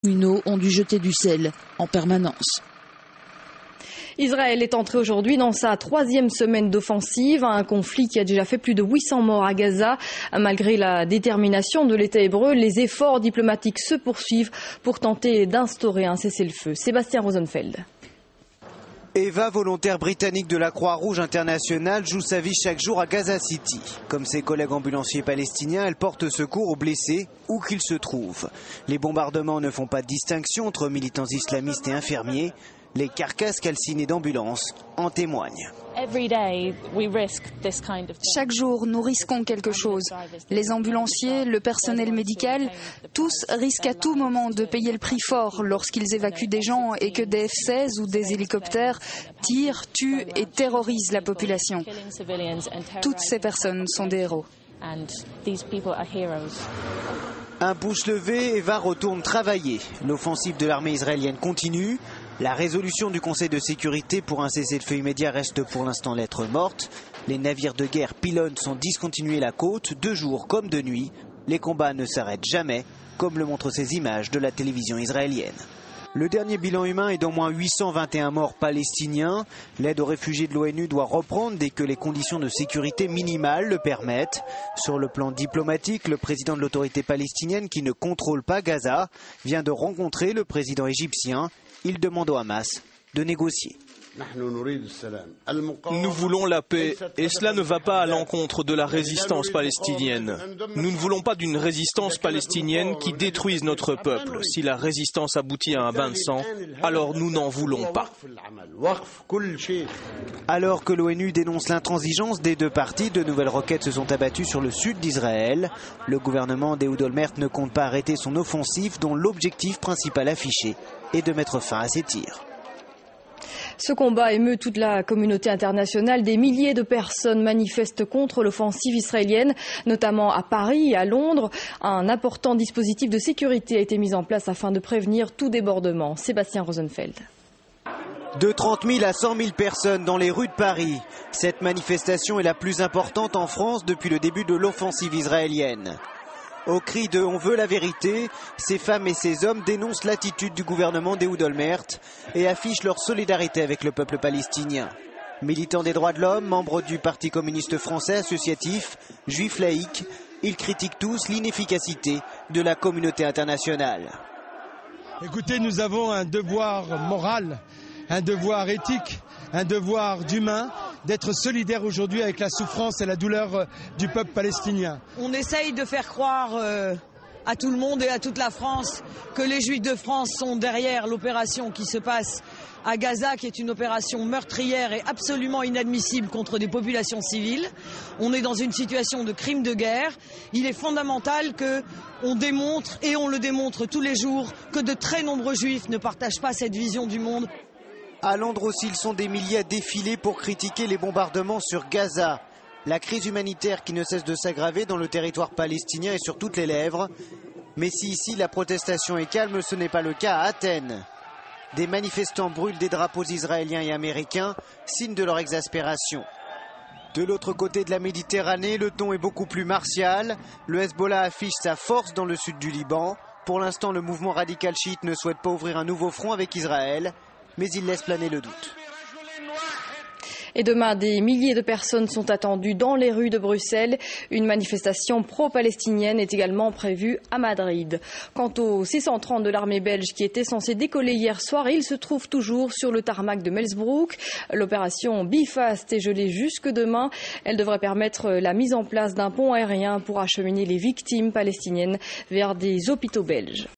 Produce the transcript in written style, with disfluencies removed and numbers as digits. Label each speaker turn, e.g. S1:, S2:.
S1: communaux ont dû jeter du sel en permanence.
S2: Israël est entré aujourd'hui dans sa 3e semaine d'offensive, un conflit qui a déjà fait plus de 800 morts à Gaza. Malgré la détermination de l'État hébreu, les efforts diplomatiques se poursuivent pour tenter d'instaurer un cessez-le-feu. Sébastien Rosenfeld.
S3: Eva, volontaire britannique de la Croix-Rouge internationale, joue sa vie chaque jour à Gaza City. Comme ses collègues ambulanciers palestiniens, elle porte secours aux blessés, où qu'ils se trouvent. Les bombardements ne font pas de distinction entre militants islamistes et infirmiers. Les carcasses calcinées d'ambulances en témoignent.
S4: Chaque jour, nous risquons quelque chose. Les ambulanciers, le personnel médical, tous risquent à tout moment de payer le prix fort lorsqu'ils évacuent des gens et que des F-16 ou des hélicoptères tirent, tuent et terrorisent la population. Toutes ces personnes sont des héros.
S3: Un pouce levé, Eva retourne travailler. L'offensive de l'armée israélienne continue. La résolution du Conseil de sécurité pour un cessez-le-feu immédiat reste pour l'instant lettre morte. Les navires de guerre pilonnent sans discontinuer la côte, de jour comme de nuit. Les combats ne s'arrêtent jamais, comme le montrent ces images de la télévision israélienne. Le dernier bilan humain est d'au moins 821 morts palestiniens. L'aide aux réfugiés de l'ONU doit reprendre dès que les conditions de sécurité minimales le permettent. Sur le plan diplomatique, le président de l'autorité palestinienne, qui ne contrôle pas Gaza, vient de rencontrer le président égyptien. Il demande au Hamas de négocier.
S5: Nous voulons la paix et cela ne va pas à l'encontre de la résistance palestinienne. Nous ne voulons pas d'une résistance palestinienne qui détruise notre peuple. Si la résistance aboutit à un bain de sang, alors nous n'en voulons pas.
S3: Alors que l'ONU dénonce l'intransigeance des deux parties, de nouvelles roquettes se sont abattues sur le sud d'Israël. Le gouvernement d'Ehud Olmert ne compte pas arrêter son offensive dont l'objectif principal affiché est de mettre fin à ces tirs.
S2: Ce combat émeut toute la communauté internationale. Des milliers de personnes manifestent contre l'offensive israélienne, notamment à Paris et à Londres. Un important dispositif de sécurité a été mis en place afin de prévenir tout débordement. Sébastien Rosenfeld.
S3: De 30 000 à 100 000 personnes dans les rues de Paris. Cette manifestation est la plus importante en France depuis le début de l'offensive israélienne. Au cri de « On veut la vérité », ces femmes et ces hommes dénoncent l'attitude du gouvernement d'Ehud Olmert et affichent leur solidarité avec le peuple palestinien. Militants des droits de l'homme, membres du Parti communiste français associatif, juifs laïcs, ils critiquent tous l'inefficacité de la communauté internationale.
S6: Écoutez, nous avons un devoir moral, un devoir éthique, un devoir d'humain, d'être solidaire aujourd'hui avec la souffrance et la douleur du peuple palestinien.
S7: On essaye de faire croire à tout le monde et à toute la France que les Juifs de France sont derrière l'opération qui se passe à Gaza, qui est une opération meurtrière et absolument inadmissible contre des populations civiles. On est dans une situation de crime de guerre. Il est fondamental qu'on démontre, et on le démontre tous les jours, que de très nombreux Juifs ne partagent pas cette vision du monde.
S3: À Londres aussi, ils sont des milliers à défiler pour critiquer les bombardements sur Gaza. La crise humanitaire qui ne cesse de s'aggraver dans le territoire palestinien est sur toutes les lèvres. Mais si ici la protestation est calme, ce n'est pas le cas à Athènes. Des manifestants brûlent des drapeaux israéliens et américains, signe de leur exaspération. De l'autre côté de la Méditerranée, le ton est beaucoup plus martial. Le Hezbollah affiche sa force dans le sud du Liban. Pour l'instant, le mouvement radical chiite ne souhaite pas ouvrir un nouveau front avec Israël, mais il laisse planer le doute.
S2: Et demain, des milliers de personnes sont attendues dans les rues de Bruxelles. Une manifestation pro-palestinienne est également prévue à Madrid. Quant au C-130 de l'armée belge qui était censé décoller hier soir, il se trouve toujours sur le tarmac de Melsbrook. L'opération Bifast est gelée jusque demain. Elle devrait permettre la mise en place d'un pont aérien pour acheminer les victimes palestiniennes vers des hôpitaux belges.